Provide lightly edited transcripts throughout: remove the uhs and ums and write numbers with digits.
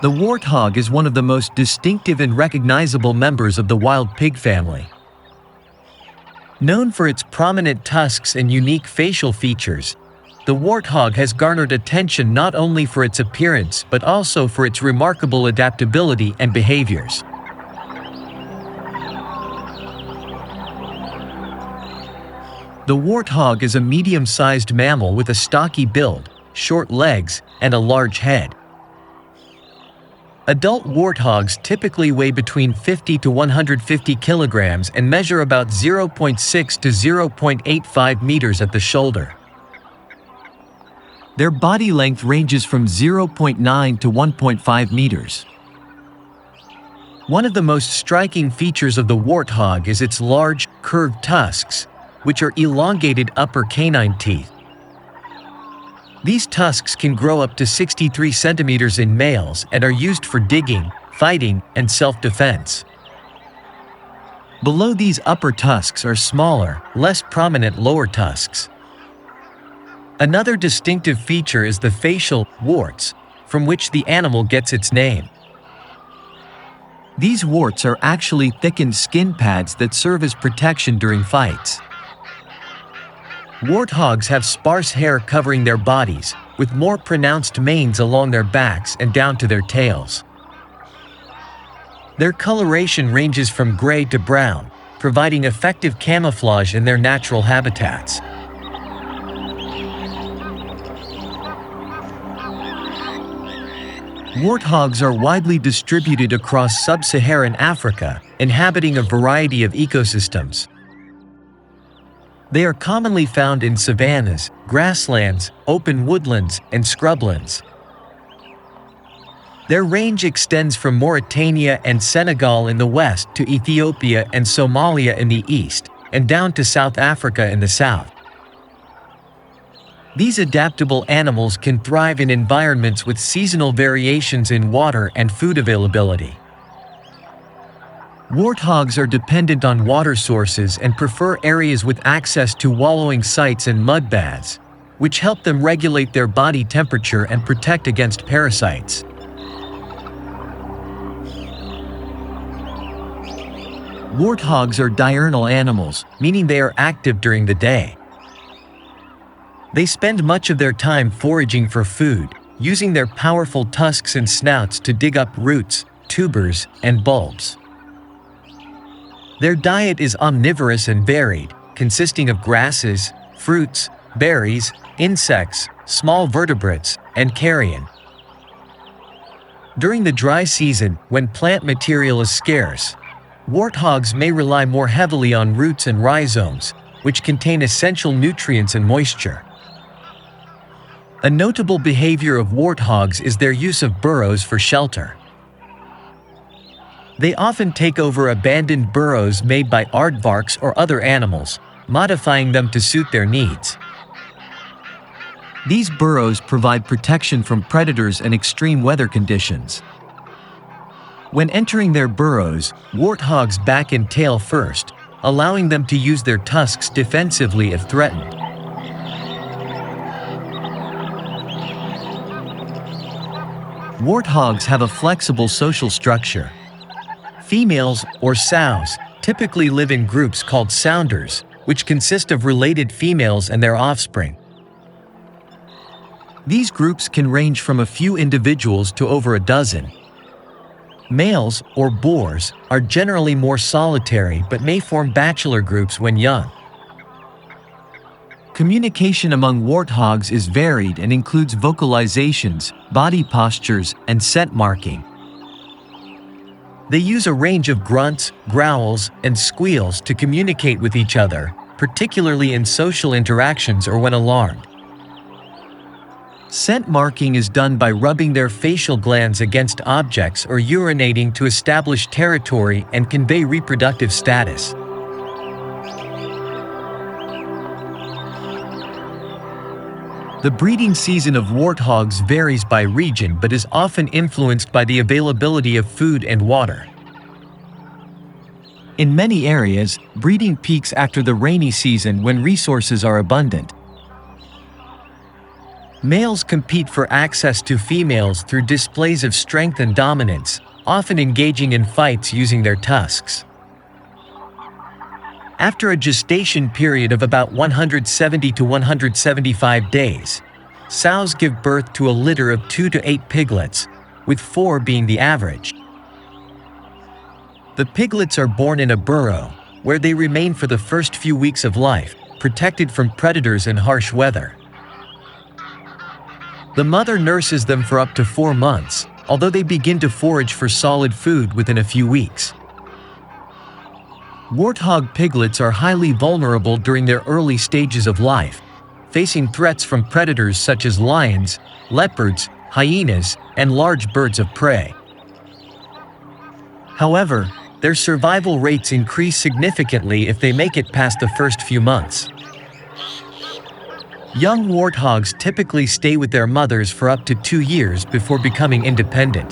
The warthog is one of the most distinctive and recognizable members of the wild pig family. Known for its prominent tusks and unique facial features, the warthog has garnered attention not only for its appearance but also for its remarkable adaptability and behaviors. The warthog is a medium-sized mammal with a stocky build, short legs, and a large head. Adult warthogs typically weigh between 50 to 150 kilograms and measure about 0.6 to 0.85 meters at the shoulder. Their body length ranges from 0.9 to 1.5 meters. One of the most striking features of the warthog is its large, curved tusks, which are elongated upper canine teeth. These tusks can grow up to 63 centimeters in males and are used for digging, fighting, and self-defense. Below these upper tusks are smaller, less prominent lower tusks. Another distinctive feature is the facial warts, from which the animal gets its name. These warts are actually thickened skin pads that serve as protection during fights. Warthogs have sparse hair covering their bodies, with more pronounced manes along their backs and down to their tails. Their coloration ranges from gray to brown, providing effective camouflage in their natural habitats. Warthogs are widely distributed across sub-Saharan Africa, inhabiting a variety of ecosystems. They are commonly found in savannas, grasslands, open woodlands, and scrublands. Their range extends from Mauritania and Senegal in the west to Ethiopia and Somalia in the east, and down to South Africa in the south. These adaptable animals can thrive in environments with seasonal variations in water and food availability. Warthogs are dependent on water sources and prefer areas with access to wallowing sites and mud baths, which help them regulate their body temperature and protect against parasites. Warthogs are diurnal animals, meaning they are active during the day. They spend much of their time foraging for food, using their powerful tusks and snouts to dig up roots, tubers, and bulbs. Their diet is omnivorous and varied, consisting of grasses, fruits, berries, insects, small vertebrates, and carrion. During the dry season, when plant material is scarce, warthogs may rely more heavily on roots and rhizomes, which contain essential nutrients and moisture. A notable behavior of warthogs is their use of burrows for shelter. They often take over abandoned burrows made by aardvarks or other animals, modifying them to suit their needs. These burrows provide protection from predators and extreme weather conditions. When entering their burrows, warthogs back and tail first, allowing them to use their tusks defensively if threatened. Warthogs have a flexible social structure. Females, or sows, typically live in groups called sounders, which consist of related females and their offspring. These groups can range from a few individuals to over a dozen. Males, or boars, are generally more solitary but may form bachelor groups when young. Communication among warthogs is varied and includes vocalizations, body postures, and scent marking. They use a range of grunts, growls, and squeals to communicate with each other, particularly in social interactions or when alarmed. Scent marking is done by rubbing their facial glands against objects or urinating to establish territory and convey reproductive status. The breeding season of warthogs varies by region but is often influenced by the availability of food and water. In many areas, breeding peaks after the rainy season when resources are abundant. Males compete for access to females through displays of strength and dominance, often engaging in fights using their tusks. After a gestation period of about 170 to 175 days, sows give birth to a litter of 2 to 8 piglets, with 4 being the average. The piglets are born in a burrow, where they remain for the first few weeks of life, protected from predators and harsh weather. The mother nurses them for up to 4 months, although they begin to forage for solid food within a few weeks. Warthog piglets are highly vulnerable during their early stages of life, facing threats from predators such as lions, leopards, hyenas, and large birds of prey. However, their survival rates increase significantly if they make it past the first few months. Young warthogs typically stay with their mothers for up to 2 years before becoming independent.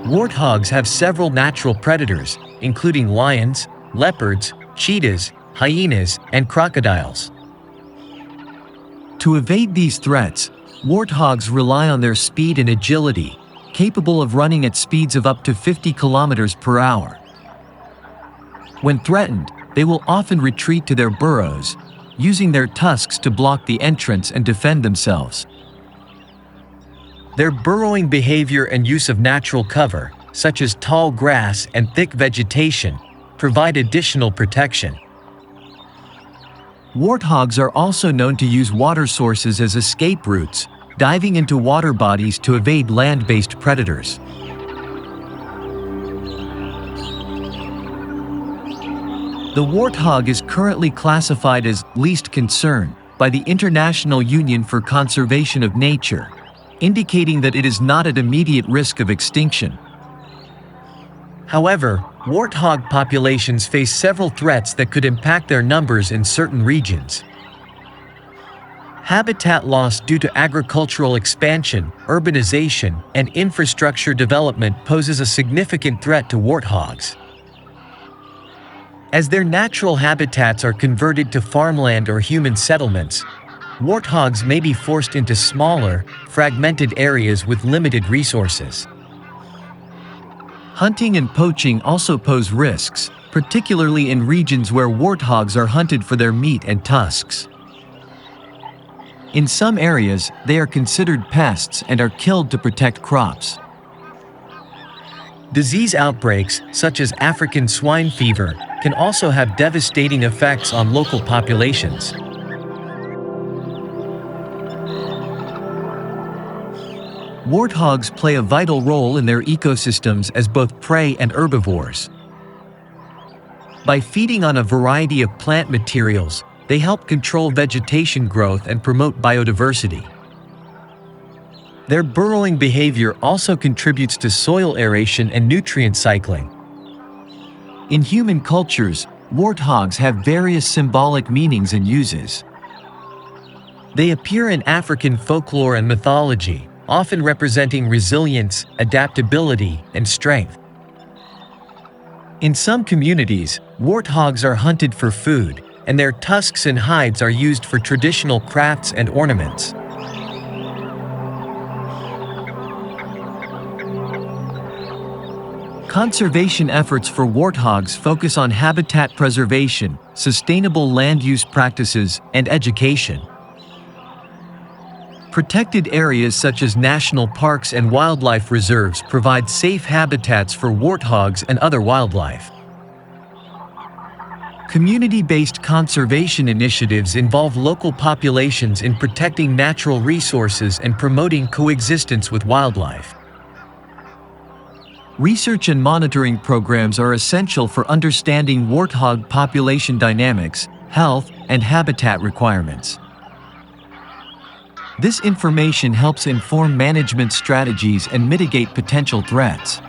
Warthogs have several natural predators, including lions, leopards, cheetahs, hyenas, and crocodiles. To evade these threats, warthogs rely on their speed and agility, capable of running at speeds of up to 50 kilometers per hour. When threatened, they will often retreat to their burrows, using their tusks to block the entrance and defend themselves. Their burrowing behavior and use of natural cover, such as tall grass and thick vegetation, provide additional protection. Warthogs are also known to use water sources as escape routes, diving into water bodies to evade land-based predators. The warthog is currently classified as least concern by the International Union for Conservation of Nature, indicating that it is not at immediate risk of extinction. However, warthog populations face several threats that could impact their numbers in certain regions. Habitat loss due to agricultural expansion, urbanization, and infrastructure development poses a significant threat to warthogs. As their natural habitats are converted to farmland or human settlements, warthogs may be forced into smaller, fragmented areas with limited resources. Hunting and poaching also pose risks, particularly in regions where warthogs are hunted for their meat and tusks. In some areas, they are considered pests and are killed to protect crops. Disease outbreaks, such as African swine fever, can also have devastating effects on local populations. Warthogs play a vital role in their ecosystems as both prey and herbivores. By feeding on a variety of plant materials, they help control vegetation growth and promote biodiversity. Their burrowing behavior also contributes to soil aeration and nutrient cycling. In human cultures, warthogs have various symbolic meanings and uses. They appear in African folklore and mythology, often representing resilience, adaptability, and strength. In some communities, warthogs are hunted for food, and their tusks and hides are used for traditional crafts and ornaments. Conservation efforts for warthogs focus on habitat preservation, sustainable land use practices, and education. Protected areas such as national parks and wildlife reserves provide safe habitats for warthogs and other wildlife. Community-based conservation initiatives involve local populations in protecting natural resources and promoting coexistence with wildlife. Research and monitoring programs are essential for understanding warthog population dynamics, health, and habitat requirements. This information helps inform management strategies and mitigate potential threats.